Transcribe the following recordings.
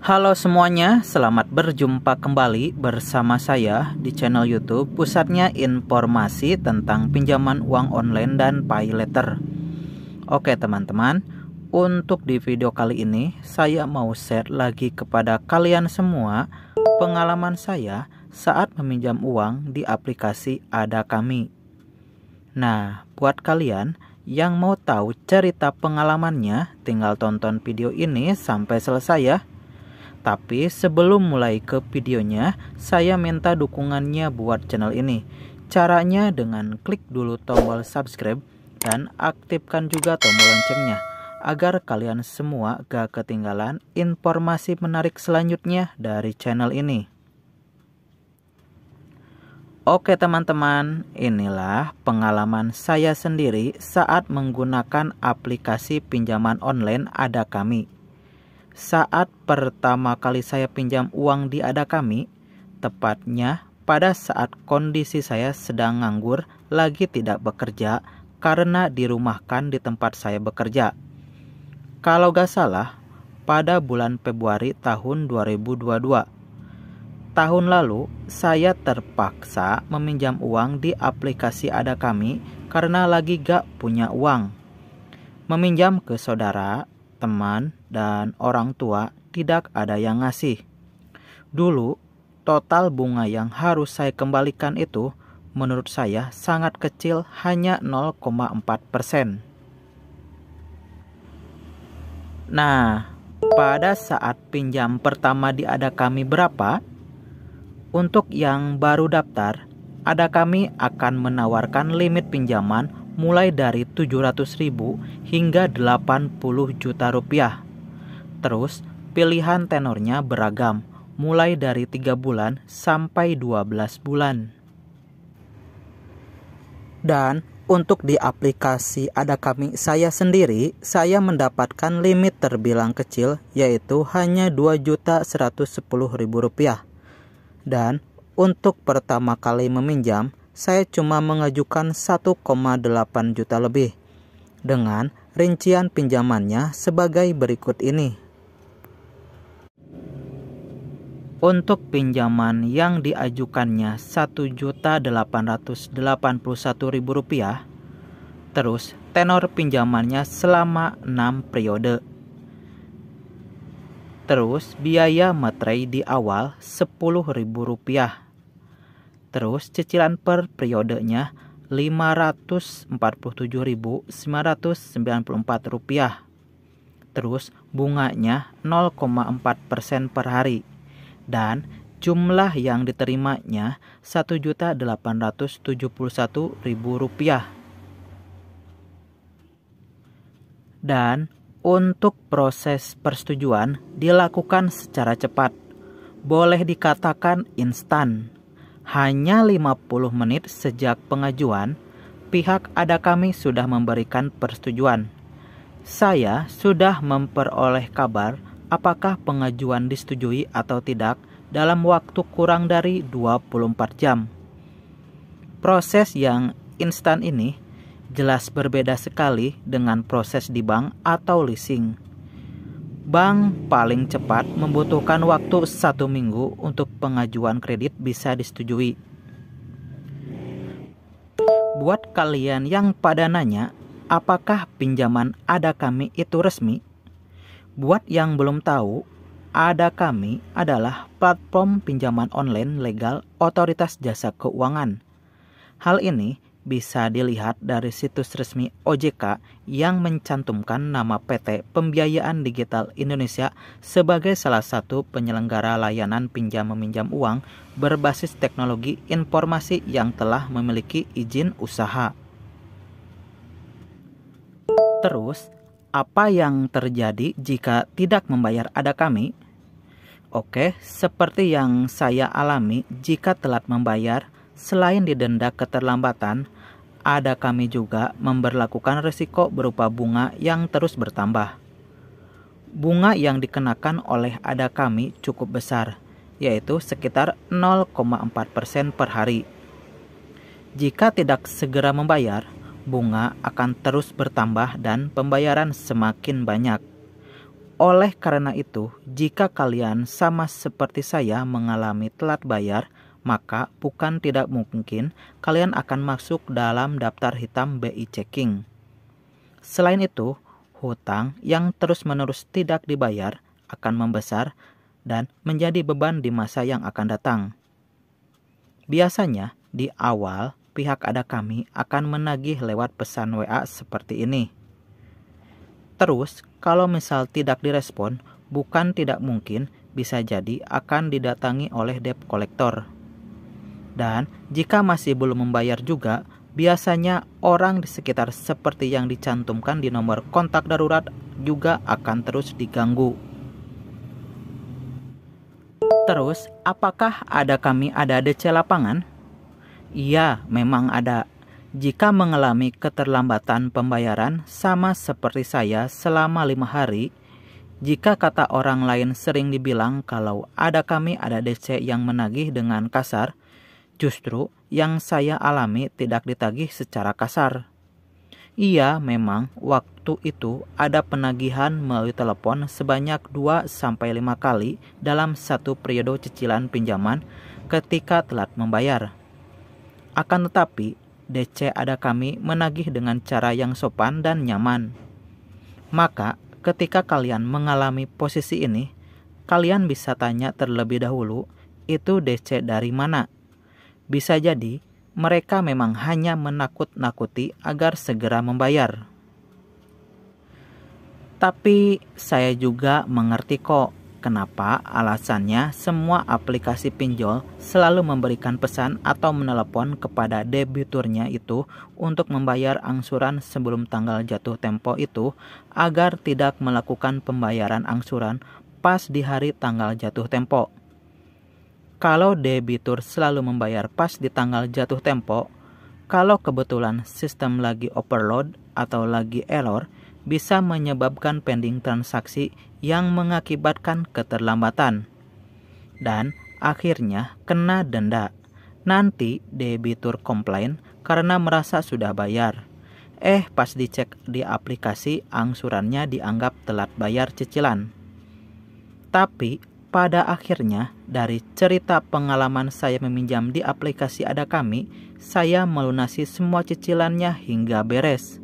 Halo semuanya, selamat berjumpa kembali bersama saya di channel YouTube pusatnya informasi tentang pinjaman uang online dan pay later. Oke teman-teman, untuk di video kali ini saya mau share lagi kepada kalian semua pengalaman saya saat meminjam uang di aplikasi AdaKami. Nah, buat kalian yang mau tahu cerita pengalamannya, tinggal tonton video ini sampai selesai ya. Tapi sebelum mulai ke videonya, saya minta dukungannya buat channel ini. Caranya dengan klik dulu tombol subscribe dan aktifkan juga tombol loncengnya, agar kalian semua gak ketinggalan informasi menarik selanjutnya dari channel ini. Oke teman-teman, inilah pengalaman saya sendiri saat menggunakan aplikasi pinjaman online AdaKami. Saat pertama kali saya pinjam uang di AdaKami, tepatnya pada saat kondisi saya sedang nganggur, lagi tidak bekerja karena dirumahkan di tempat saya bekerja. Kalau gak salah, pada bulan Februari tahun 2022. Tahun lalu, saya terpaksa meminjam uang di aplikasi AdaKami karena lagi gak punya uang. Meminjam ke saudara, teman, dan orang tua tidak ada yang ngasih. Dulu, total bunga yang harus saya kembalikan itu menurut saya sangat kecil, hanya 0,4%. Nah, pada saat pinjam pertama di AdaKami berapa? Untuk yang baru daftar, AdaKami akan menawarkan limit pinjaman mulai dari 700.000 hingga 80 juta rupiah. Terus pilihan tenornya beragam, mulai dari 3 bulan sampai 12 bulan. Dan untuk di aplikasi AdaKami saya sendiri, saya mendapatkan limit terbilang kecil, yaitu hanya 2.110.000 rupiah. Dan untuk pertama kali meminjam, saya cuma mengajukan 1,8 juta lebih, dengan rincian pinjamannya sebagai berikut ini. Untuk pinjaman yang diajukannya 1.881.000 rupiah, terus tenor pinjamannya selama 6 periode. Terus biaya materai di awal 10.000 rupiah. Terus cicilan per periodenya 547.994 rupiah. Terus bunganya 0,4% per hari. Dan jumlah yang diterimanya 1.871.000 rupiah. Dan untuk proses persetujuan dilakukan secara cepat. Boleh dikatakan instan. Hanya 50 menit sejak pengajuan, pihak AdaKami sudah memberikan persetujuan. Saya sudah memperoleh kabar apakah pengajuan disetujui atau tidak dalam waktu kurang dari 24 jam. Proses yang instan ini jelas berbeda sekali dengan proses di bank atau leasing. Bank paling cepat membutuhkan waktu 1 minggu untuk pengajuan kredit bisa disetujui. Buat kalian yang pada nanya, apakah pinjaman AdaKami itu resmi? Buat yang belum tahu, AdaKami adalah platform pinjaman online legal Otoritas Jasa Keuangan. Hal ini bisa dilihat dari situs resmi OJK yang mencantumkan nama PT Pembiayaan Digital Indonesia sebagai salah satu penyelenggara layanan pinjam-meminjam uang berbasis teknologi informasi yang telah memiliki izin usaha. Terus, apa yang terjadi jika tidak membayar AdaKami? Oke, seperti yang saya alami jika telat membayar, selain didenda keterlambatan, AdaKami juga memberlakukan risiko berupa bunga yang terus bertambah. Bunga yang dikenakan oleh AdaKami cukup besar, yaitu sekitar 0,4% per hari. Jika tidak segera membayar, bunga akan terus bertambah dan pembayaran semakin banyak. Oleh karena itu, jika kalian sama seperti saya mengalami telat bayar, maka bukan tidak mungkin kalian akan masuk dalam daftar hitam BI Checking. Selain itu, hutang yang terus-menerus tidak dibayar akan membesar dan menjadi beban di masa yang akan datang. Biasanya, di awal, pihak Ada Kami akan menagih lewat pesan WA seperti ini. Terus, kalau misal tidak direspon, bukan tidak mungkin bisa jadi akan didatangi oleh debt collector. Dan jika masih belum membayar juga, biasanya orang di sekitar seperti yang dicantumkan di nomor kontak darurat juga akan terus diganggu. Terus, apakah Ada Kami ada DC lapangan? Iya, memang ada. Jika mengalami keterlambatan pembayaran sama seperti saya selama 5 hari, jika kata orang lain sering dibilang kalau Ada Kami ada DC yang menagih dengan kasar, justru yang saya alami tidak ditagih secara kasar. Iya, memang waktu itu ada penagihan melalui telepon sebanyak 2-5 kali dalam satu periode cicilan pinjaman ketika telat membayar. Akan tetapi, DC Ada Kami menagih dengan cara yang sopan dan nyaman. Maka, ketika kalian mengalami posisi ini, kalian bisa tanya terlebih dahulu, itu DC dari mana? Bisa jadi, mereka memang hanya menakut-nakuti agar segera membayar. Tapi saya juga mengerti kok kenapa alasannya semua aplikasi pinjol selalu memberikan pesan atau menelepon kepada debiturnya itu untuk membayar angsuran sebelum tanggal jatuh tempo itu agar tidak melakukan pembayaran angsuran pas di hari tanggal jatuh tempo. Kalau debitur selalu membayar pas di tanggal jatuh tempo, kalau kebetulan sistem lagi overload atau lagi error, bisa menyebabkan pending transaksi yang mengakibatkan keterlambatan. Dan akhirnya kena denda. Nanti debitur komplain karena merasa sudah bayar. Pas dicek di aplikasi angsurannya dianggap telat bayar cicilan. Tapi pada akhirnya, dari cerita pengalaman saya meminjam di aplikasi Ada Kami, saya melunasi semua cicilannya hingga beres.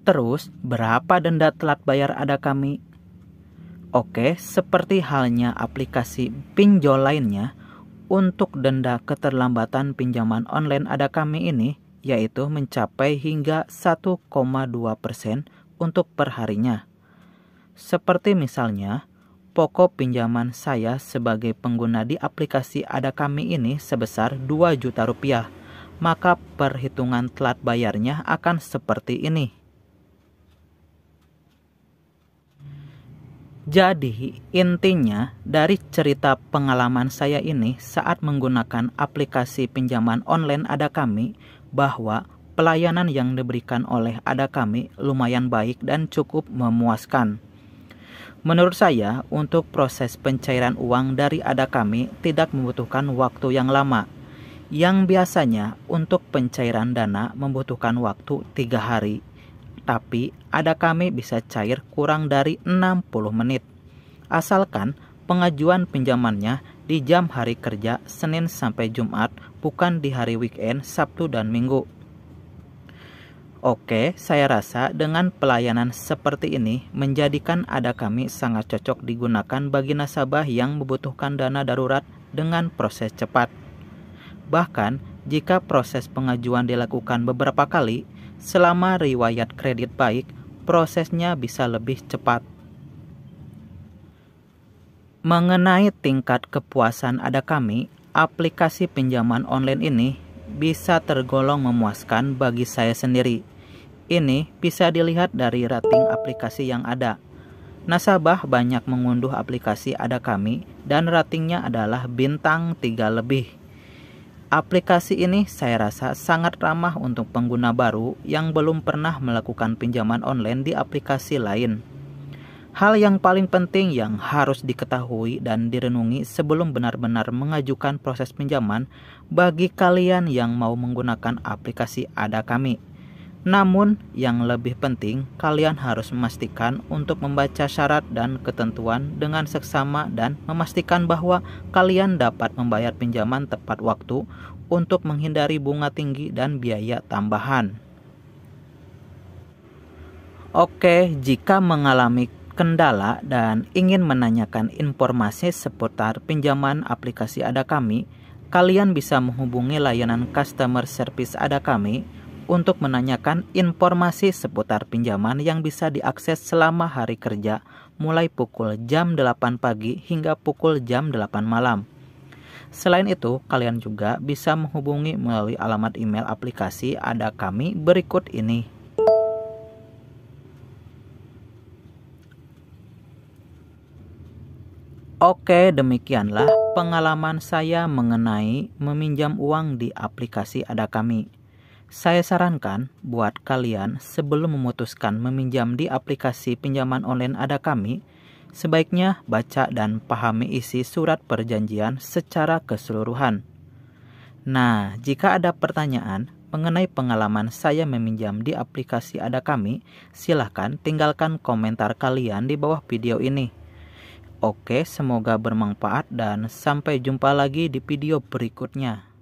Terus, berapa denda telat bayar Ada Kami? Oke, seperti halnya aplikasi pinjol lainnya, untuk denda keterlambatan pinjaman online Ada Kami ini, yaitu mencapai hingga 1,2% untuk perharinya. Seperti misalnya, pokok pinjaman saya sebagai pengguna di aplikasi Ada Kami ini sebesar 2 juta rupiah, maka perhitungan telat bayarnya akan seperti ini. Jadi, intinya dari cerita pengalaman saya ini saat menggunakan aplikasi pinjaman online Ada Kami, bahwa pelayanan yang diberikan oleh Ada Kami lumayan baik dan cukup memuaskan. Menurut saya, untuk proses pencairan uang dari Ada Kami tidak membutuhkan waktu yang lama. Yang biasanya untuk pencairan dana membutuhkan waktu 3 hari. Tapi Ada Kami bisa cair kurang dari 60 menit. Asalkan pengajuan pinjamannya di jam hari kerja Senin sampai Jumat, bukan di hari weekend Sabtu dan Minggu. Oke, saya rasa dengan pelayanan seperti ini menjadikan Ada Kami sangat cocok digunakan bagi nasabah yang membutuhkan dana darurat dengan proses cepat. Bahkan, jika proses pengajuan dilakukan beberapa kali, selama riwayat kredit baik, prosesnya bisa lebih cepat. Mengenai tingkat kepuasan Ada Kami, aplikasi pinjaman online ini bisa tergolong memuaskan bagi saya sendiri. Ini bisa dilihat dari rating aplikasi yang ada. Nasabah banyak mengunduh aplikasi Ada Kami dan ratingnya adalah bintang 3 lebih. Aplikasi ini saya rasa sangat ramah untuk pengguna baru yang belum pernah melakukan pinjaman online di aplikasi lain. Hal yang paling penting yang harus diketahui dan direnungi sebelum benar-benar mengajukan proses pinjaman bagi kalian yang mau menggunakan aplikasi Ada Kami. Namun, yang lebih penting, kalian harus memastikan untuk membaca syarat dan ketentuan dengan seksama dan memastikan bahwa kalian dapat membayar pinjaman tepat waktu untuk menghindari bunga tinggi dan biaya tambahan. Oke, jika mengalami kendala dan ingin menanyakan informasi seputar pinjaman aplikasi Ada Kami, kalian bisa menghubungi layanan customer service Ada Kami untuk menanyakan informasi seputar pinjaman yang bisa diakses selama hari kerja mulai pukul jam 8 pagi hingga pukul jam 8 malam. Selain itu, kalian juga bisa menghubungi melalui alamat email aplikasi Ada Kami berikut ini. Oke, demikianlah pengalaman saya mengenai meminjam uang di aplikasi Ada Kami. Saya sarankan buat kalian sebelum memutuskan meminjam di aplikasi pinjaman online Ada Kami, sebaiknya baca dan pahami isi surat perjanjian secara keseluruhan. Nah, jika ada pertanyaan mengenai pengalaman saya meminjam di aplikasi Ada Kami, silahkan tinggalkan komentar kalian di bawah video ini. Oke, semoga bermanfaat dan sampai jumpa lagi di video berikutnya.